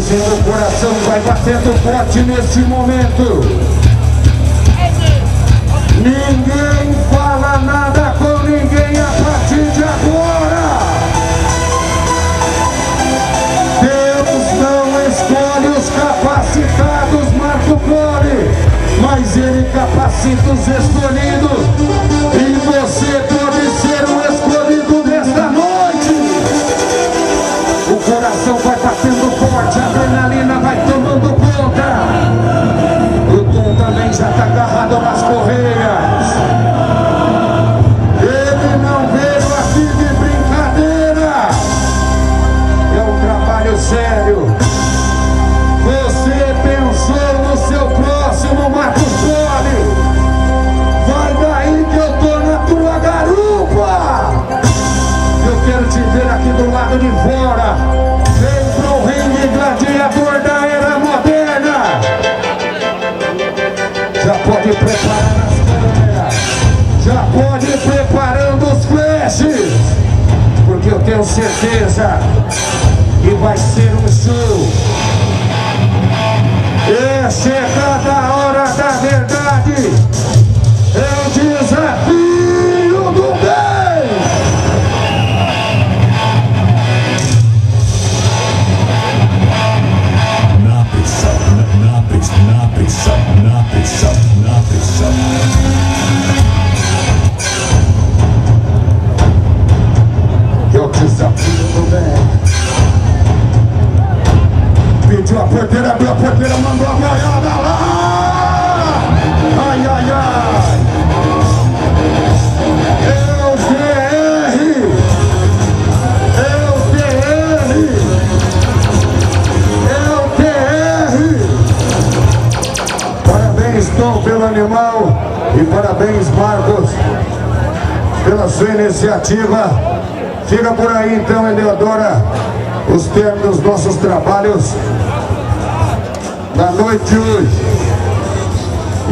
dizendo, o coração vai batendo forte nesse momento. Ninguém fala nada com ninguém a partir de agora. Deus não escolhe os capacitados, Marco Poli, mas Ele capacita os escolhidos. E você pode ser o escolhido desta noite. O coração vai batendo forte, a adrenalina vai tomando conta. O Tom também já está agarrado nas correias. Ele não veio aqui de brincadeira. É um trabalho sério. Você pensou no seu próximo, Marco Poli? Vai daí que eu tô na tua garupa. Eu quero te ver aqui do lado de fora. Vem pro ringue gladiador da era moderna. Já pode preparar as câmeras. Já pode ir preparando os flashes. Porque eu tenho certeza que vai ser um show. É chegada a hora da verdade. É o desafio do bem. Na pressão, na pressão, na pressão, na pressão. É o desafio do bem. Pediu a porteira, abriu a porteira, mandou a gaiada lá. Ai, ai, ai. É o DR. É o DR. É o DR. Parabéns, Tom, pelo animal. E parabéns, Marcos, pela sua iniciativa. Fica por aí então, Eleodora, os termos dos nossos trabalhos na noite de hoje.